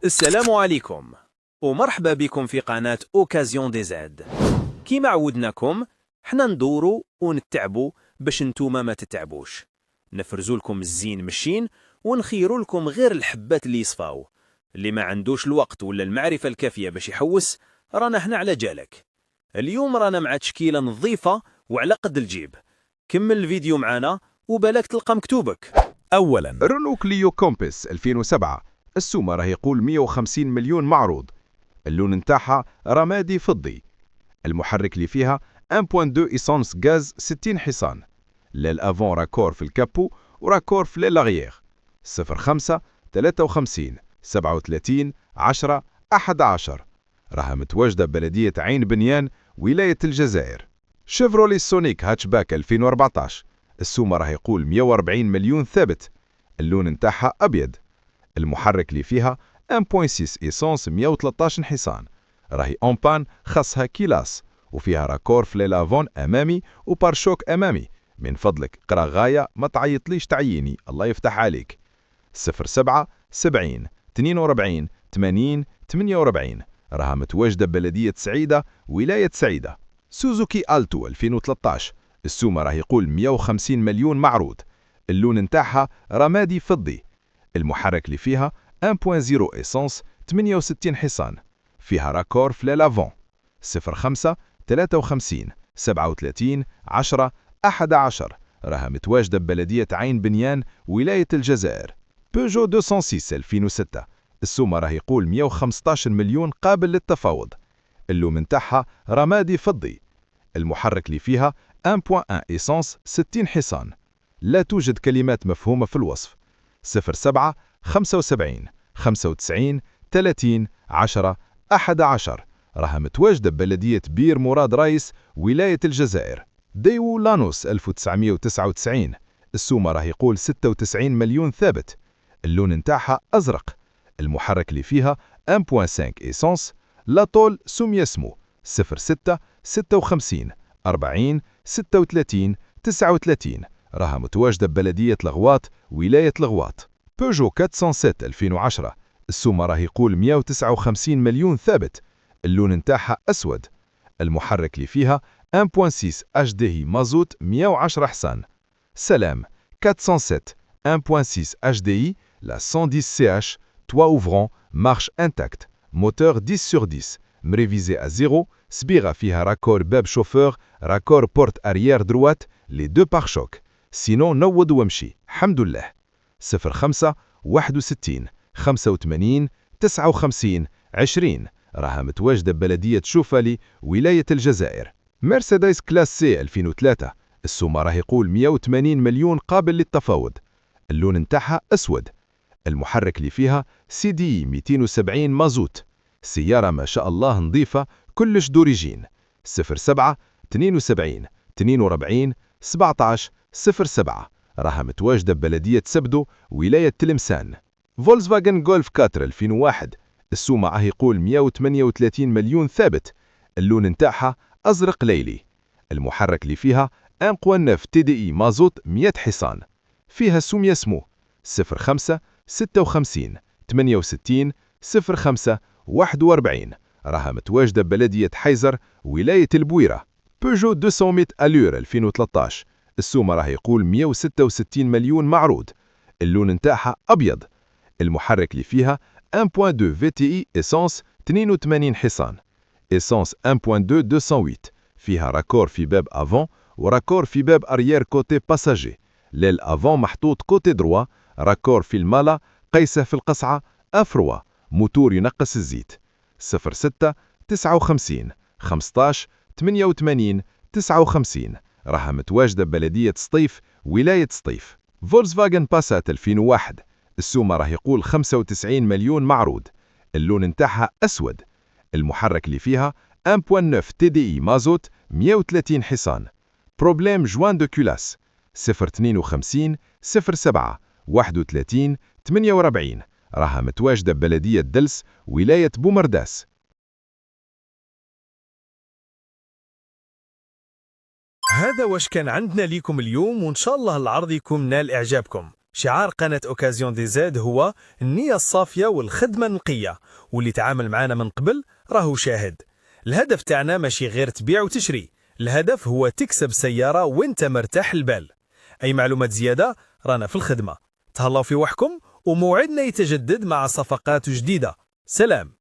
السلام عليكم ومرحبا بكم في قناة اوكازيون دي زاد. كيما عودناكم حنا ندورو ونتعبوا باش نتوما ما تتعبوش، نفرزو لكم الزين مشين ونخيروا لكم غير الحبات اللي يصفاو. اللي ما عندوش الوقت ولا المعرفة الكافية باش يحوس رانا هنا على جالك. اليوم رانا مع تشكيلة نظيفة وعلى قد الجيب. كمل الفيديو معنا وبالك تلقى مكتوبك. اولا رونو كليو كومبس 2007. السومة راه يقول 150 مليون معروض. اللون نتاعها رمادي فضي. المحرك اللي فيها 1.2 ايسانس غاز 60 حصان. للافون راكور في الكابو وراكور في للاغيير. 05 53 37 10 11. راها متواجدة ببلدية عين بنيان ولاية الجزائر. شيفرولي سونيك هاتشباك 2014. السومة راه يقول 140 مليون ثابت. اللون نتاعها أبيض. المحرك اللي فيها 1.6 إيسانس 113 حصان. راهي اون بان خاصها كيلاس وفيها راكور في لافون أمامي وبارشوك أمامي. من فضلك قرا غاية ما تعيطليش تعييني، الله يفتح عليك. 07 70 42 80 48. راها متواجدة ببلدية سعيدة ولاية سعيدة. سوزوكي ألتو 2013. السومة راه يقول 150 مليون معروض. اللون نتاعها رمادي فضي. المحرك اللي فيها 1.0 إيسانس 68 حصان. فيها راكور في لافون. 05 53 37 10 11. راها متواجدة ببلدية عين بنيان ولاية الجزائر. بيجو 206 2006. السومة راه يقول 115 مليون قابل للتفاوض. اللون نتاعها رمادي فضي. المحرك اللي فيها 1.1 إيسانس 60 حصان. لا توجد كلمات مفهومة في الوصف. 07 75 95 30 10 11. راها متواجدة ببلدية بير مراد رايس ولاية الجزائر. ديو لانوس 1999. السومة راه يقول 96 مليون ثابت. اللون نتاعها أزرق. المحرك اللي فيها 1.5 إيسانس. لاطول سميسمو 06 56 40 36 39. راها متواجدة ببلدية لغواط ولاية لغواط. بيجو 407 2010. السومة راه يقول 159 مليون ثابت. اللون نتاعها أسود. المحرك اللي فيها 1.6 HDI مازوت 110 حصان. سلام 407 1.6 HDI la 110 CH 3 ouvrant marche intact moteur 10 sur 10 مrévisé à 0 سبيغة فيها راكور باب شوفور راكور بورت أريير دروات les deux pare-chocs سينو نوض وامشي الحمد لله. 05 61 85 59 20. راها متواجدة ببلدية شوفالي ولاية الجزائر. مرسيدس كلاس سي 2003. السومة راه يقول 180 مليون قابل للتفاوض. اللون نتاعها أسود. المحرك اللي فيها سي دي 270 مازوت. سيارة ما شاء الله نظيفة كلش دوريجين. 07 72 42 17 07. راها متواجدة ببلدية سبدو ولاية تلمسان. فولكسفاجن جولف 4 2001. السومة راه يقول 138 مليون ثابت. اللون نتاعها أزرق ليلي. المحرك اللي فيها 1.9 تي دي اي مازوت 100 حصان. فيها سوميا سمو 05 56 68 05 41. راها متواجدة ببلدية حيزر ولاية البويرة. بيجو 200 ألور 2013. السومة راه يقول 166 مليون معروض. اللون نتاعها أبيض. المحرك اللي فيها 1.2 VTI إيسانس 82 حصان. إيسانس 1.2 208. فيها راكور في باب أفون وراكور في باب أريير كوتي باساجي. للأفون محطوط كوتي دروا. راكور في المالا قيسة في القصعة أفروا. موتور ينقص الزيت. 06 59 15 88 59. راها متواجدة ببلدية سطيف ولاية سطيف. فولكسفاجن باسات 2001. السومة راه يقول 95 مليون معروض. اللون نتاعها أسود. المحرك اللي فيها 1.9 تي دي اي مازوت 130 حصان. بروبليم جوان دو كولاس 052 07 31 48. راها متواجدة ببلدية دلس ولاية بومرداس. هذا واش كان عندنا ليكم اليوم، وإن شاء الله العرض يكون نال إعجابكم. شعار قناة أوكازيون دي زاد هو النية الصافية والخدمة النقية، واللي تعامل معنا من قبل راهو شاهد. الهدف تاعنا ماشي غير تبيع وتشري، الهدف هو تكسب سيارة وانت مرتاح البال. أي معلومات زيادة رانا في الخدمة. تهلاو في وحكم، وموعدنا يتجدد مع صفقات جديدة. سلام.